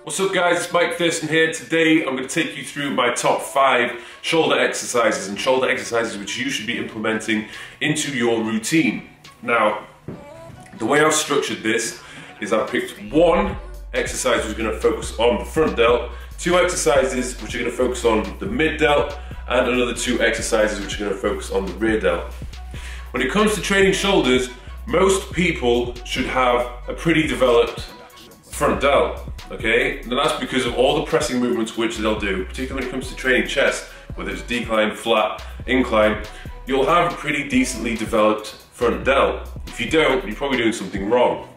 What's up guys, it's Mike Thurston here. Today I'm going to take you through my top 5 shoulder exercises which you should be implementing into your routine. Now, the way I've structured this is I've picked one exercise which is going to focus on the front delt, 2 exercises which are going to focus on the mid delt, and another 2 exercises which are going to focus on the rear delt. When it comes to training shoulders, most people should have a pretty developed front delt, okay? And that's because of all the pressing movements which they'll do, particularly when it comes to training chest, whether it's decline, flat, incline, you'll have a pretty decently developed front delt. If you don't, you're probably doing something wrong.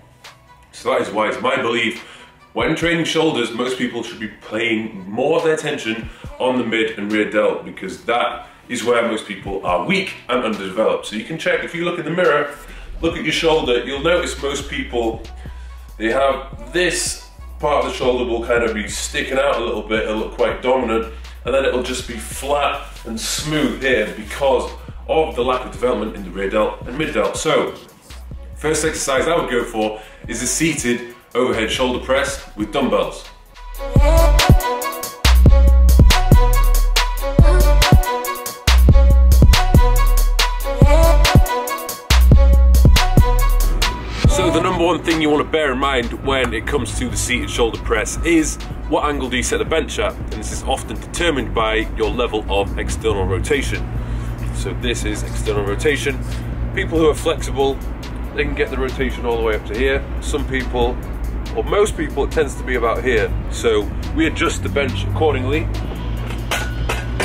So that is why it's my belief, when training shoulders, most people should be paying more of their attention on the mid and rear delt, because that is where most people are weak and underdeveloped. So you can check, if you look in the mirror, look at your shoulder, you'll notice most people, they have this part of the shoulder will kind of be sticking out a little bit, it'll look quite dominant, and then it'll just be flat and smooth here because of the lack of development in the rear delt and mid delt. So, first exercise I would go for is a seated overhead shoulder press with dumbbells. So the number one thing you want to bear in mind when it comes to the seated shoulder press is what angle do you set the bench at, and this is often determined by your level of external rotation. So this is external rotation. People who are flexible, they can get the rotation all the way up to here. Some people, or most people, it tends to be about here. So we adjust the bench accordingly.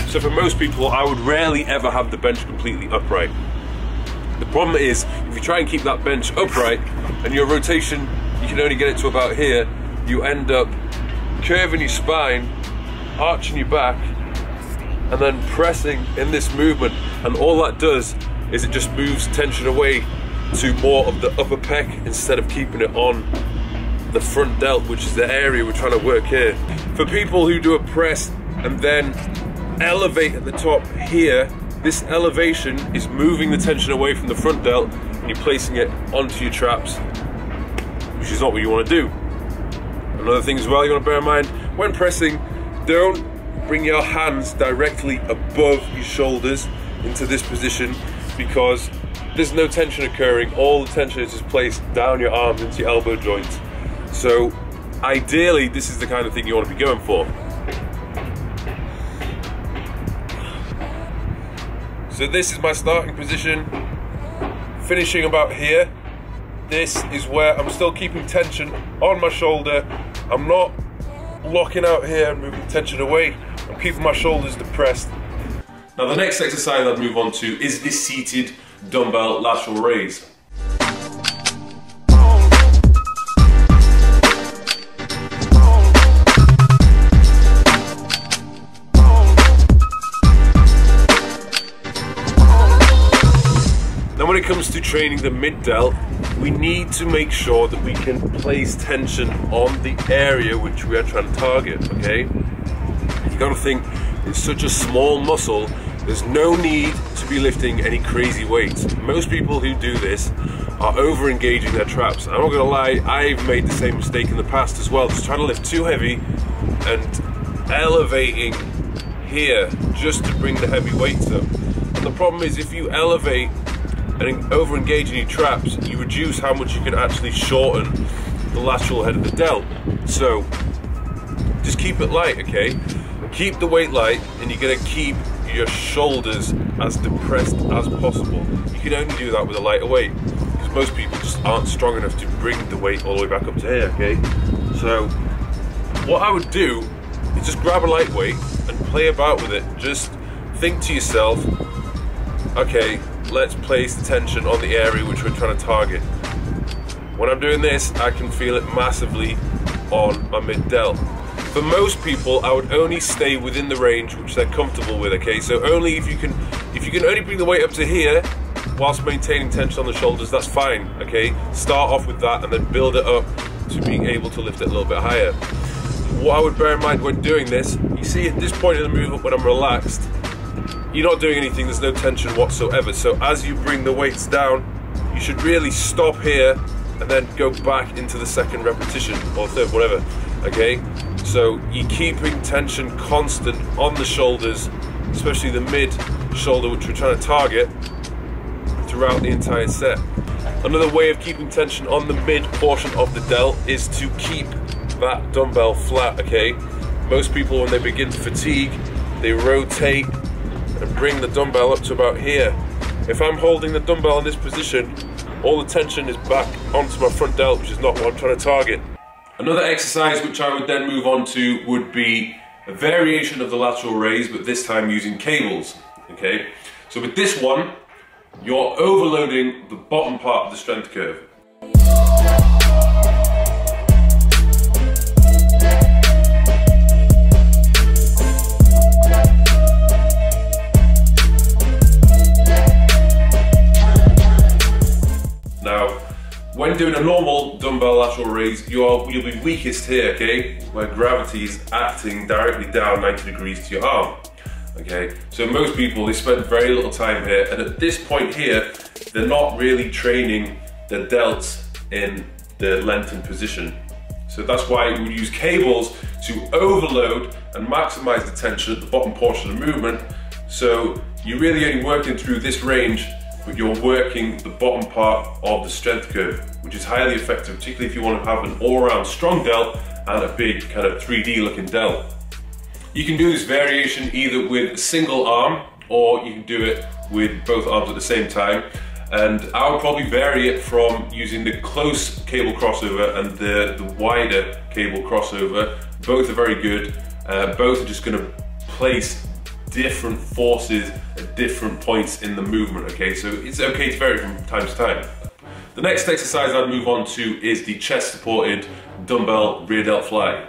So for most people, I would rarely ever have the bench completely upright. The problem is, if you try and keep that bench upright and your rotation, you can only get it to about here, you end up curving your spine, arching your back, and then pressing in this movement. And all that does is it just moves tension away to more of the upper pec instead of keeping it on the front delt, which is the area we're trying to work here. For people who do a press and then elevate at the top here, this elevation is moving the tension away from the front delt and you're placing it onto your traps, which is not what you want to do. Another thing as well you want to bear in mind, when pressing, don't bring your hands directly above your shoulders into this position, because there's no tension occurring. All the tension is just placed down your arms into your elbow joints. So ideally, this is the kind of thing you want to be going for. So this is my starting position, finishing about here. This is where I'm still keeping tension on my shoulder. I'm not locking out here and moving tension away. I'm keeping my shoulders depressed. Now the next exercise I'll move on to is this seated dumbbell lateral raise. Now when it comes to training the mid delt, we need to make sure that we can place tension on the area which we are trying to target, okay? You gotta think, it's such a small muscle, there's no need to be lifting any crazy weights. Most people who do this are over engaging their traps. I'm not gonna lie, I've made the same mistake in the past as well, just trying to lift too heavy and elevating here just to bring the heavy weights up. And the problem is, if you elevate and over engage in your traps, you reduce how much you can actually shorten the lateral head of the delt. So just keep it light, okay? Keep the weight light, and you're gonna keep your shoulders as depressed as possible. You can only do that with a lighter weight, because most people just aren't strong enough to bring the weight all the way back up to here, okay? So what I would do is just grab a light weight and play about with it. Just think to yourself, okay, let's place the tension on the area which we're trying to target. When I'm doing this, I can feel it massively on my mid delt. For most people, I would only stay within the range which they're comfortable with, okay? So only if you can only bring the weight up to here whilst maintaining tension on the shoulders, that's fine, okay? Start off with that and then build it up to being able to lift it a little bit higher. What I would bear in mind when doing this, you see at this point in the movement when I'm relaxed, you're not doing anything, there's no tension whatsoever. So as you bring the weights down, you should really stop here and then go back into the second repetition or third, whatever. okay? So you're keeping tension constant on the shoulders, especially the mid shoulder, which we're trying to target, throughout the entire set. Another way of keeping tension on the mid portion of the delt is to keep that dumbbell flat, okay? Most people, when they begin to fatigue, they rotate and bring the dumbbell up to about here. If I'm holding the dumbbell in this position, all the tension is back onto my front delt, which is not what I'm trying to target. Another exercise which I would then move on to would be a variation of the lateral raise, but this time using cables, okay? So with this one, you're overloading the bottom part of the strength curve. Now, when doing a normal dumbbell lateral raise, you'll be weakest here, okay? Where gravity is acting directly down 90 degrees to your arm. Okay, so most people, they spend very little time here, and at this point here, they're not really training the delts in the lengthened position. So that's why we use cables to overload and maximize the tension at the bottom portion of the movement. So you're really only working through this range, but you're working the bottom part of the strength curve, which is highly effective, particularly if you want to have an all-around strong delt and a big kind of 3D looking delt. You can do this variation either with a single arm, or you can do it with both arms at the same time. And I would probably vary it from using the close cable crossover and the wider cable crossover. Both are very good. Both are just going to place different forces at different points in the movement, okay? So it's okay to vary from time to time. The next exercise I'd move on to is the chest supported dumbbell rear delt fly.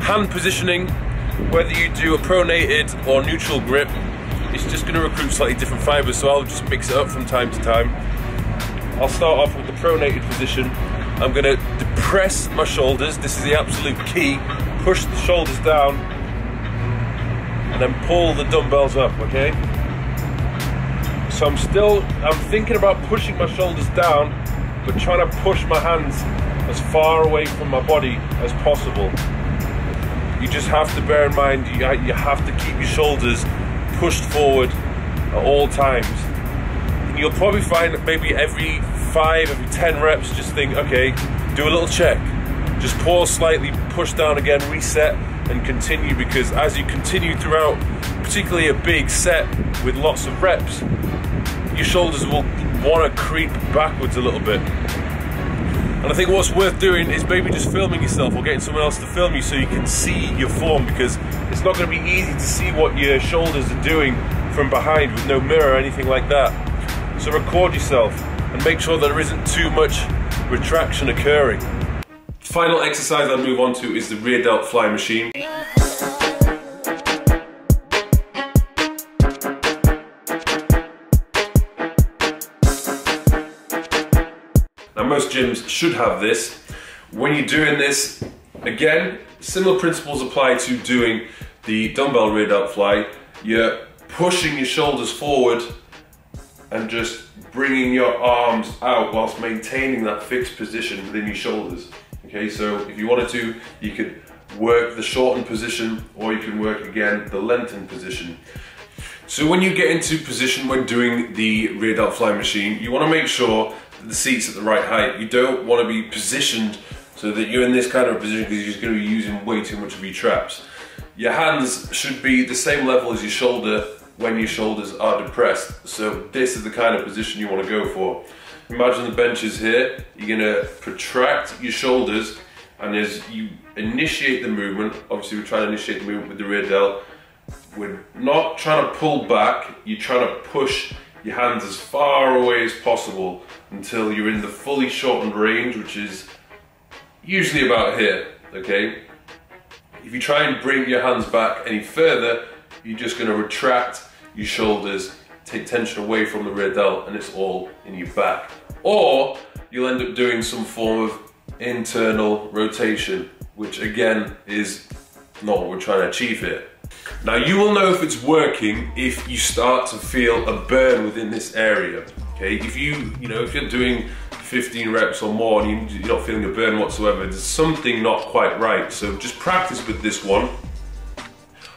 Hand positioning, whether you do a pronated or neutral grip, it's just going to recruit slightly different fibers, so I'll just mix it up from time to time. I'll start off with the pronated position. I'm going to depress my shoulders, this is the absolute key, push the shoulders down, and then pull the dumbbells up, okay? So I'm thinking about pushing my shoulders down, but trying to push my hands as far away from my body as possible. You just have to bear in mind, you have to keep your shoulders pushed forward at all times. And you'll probably find that maybe every 10 reps, just think, okay, do a little check. Just pause slightly, push down again, reset, and continue, because as you continue throughout, particularly a big set with lots of reps, your shoulders will want to creep backwards a little bit. And I think what's worth doing is maybe just filming yourself or getting someone else to film you so you can see your form, because it's not going to be easy to see what your shoulders are doing from behind with no mirror or anything like that. So record yourself and make sure that there isn't too much retraction occurring. Final exercise I'll move on to is the rear delt fly machine. Now most gyms should have this. When you're doing this, again, similar principles apply to doing the dumbbell rear delt fly. You're pushing your shoulders forward and just bringing your arms out whilst maintaining that fixed position within your shoulders. Okay, so if you wanted to, you could work the shortened position, or you can work again the lengthened position. So when you get into position when doing the rear delt fly machine, you want to make sure that the seat's at the right height. You don't want to be positioned so that you're in this kind of position because you're just going to be using way too much of your traps. Your hands should be the same level as your shoulder when your shoulders are depressed. So this is the kind of position you want to go for. Imagine the bench is here. You're going to protract your shoulders, and as you initiate the movement, obviously we're trying to initiate the movement with the rear delt, we're not trying to pull back, you're trying to push your hands as far away as possible until you're in the fully shortened range, which is usually about here, okay? If you try and bring your hands back any further, you're just going to retract your shoulders, take tension away from the rear delt, and it's all in your back. Or you'll end up doing some form of internal rotation, which again is not what we're trying to achieve here. Now you will know if it's working if you start to feel a burn within this area. Okay, if you're doing 15 reps or more and you're not feeling a burn whatsoever, there's something not quite right. So just practice with this one.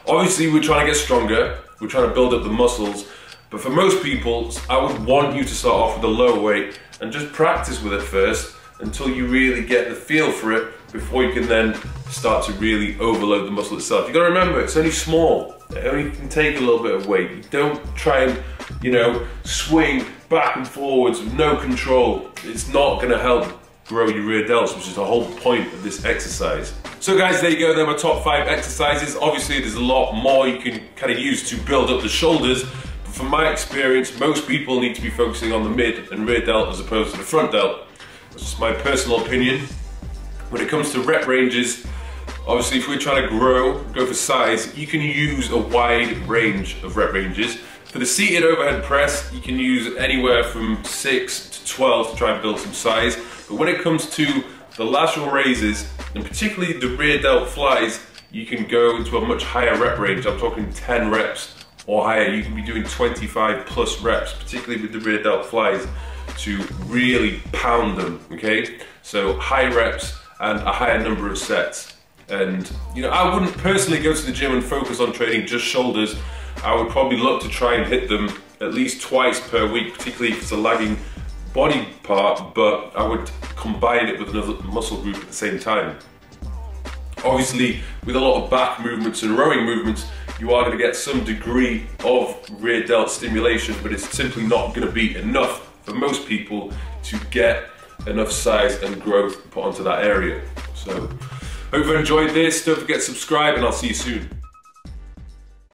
Obviously we're trying to get stronger, we're trying to build up the muscles, but for most people, I would want you to start off with a lower weight and just practice with it first until you really get the feel for it before you can then start to really overload the muscle itself. You gotta remember, it's only small. It only can take a little bit of weight. You don't try and, swing back and forwards with no control. It's not gonna help grow your rear delts, which is the whole point of this exercise. So guys, there you go, they're my top 5 exercises. Obviously there's a lot more you can kind of use to build up the shoulders, but from my experience, most people need to be focusing on the mid and rear delt as opposed to the front delt. That's just my personal opinion. When it comes to rep ranges, obviously if we're trying to go for size, you can use a wide range of rep ranges. For the seated overhead press, you can use anywhere from 6 to 12 to try and build some size. But when it comes to the lateral raises, and particularly the rear delt flies, you can go into a much higher rep range. I'm talking 10 reps or higher. You can be doing 25 plus reps, particularly with the rear delt flies, to really pound them, okay? So high reps and a higher number of sets. And I wouldn't personally go to the gym and focus on training just shoulders. I would probably look to try and hit them at least twice per week, particularly if it's a lagging body part, but I would combine it with another muscle group at the same time. Obviously, with a lot of back movements and rowing movements, you are going to get some degree of rear delt stimulation, but it's simply not going to be enough for most people to get enough size and growth put onto that area. So, hope you enjoyed this. Don't forget to subscribe and I'll see you soon.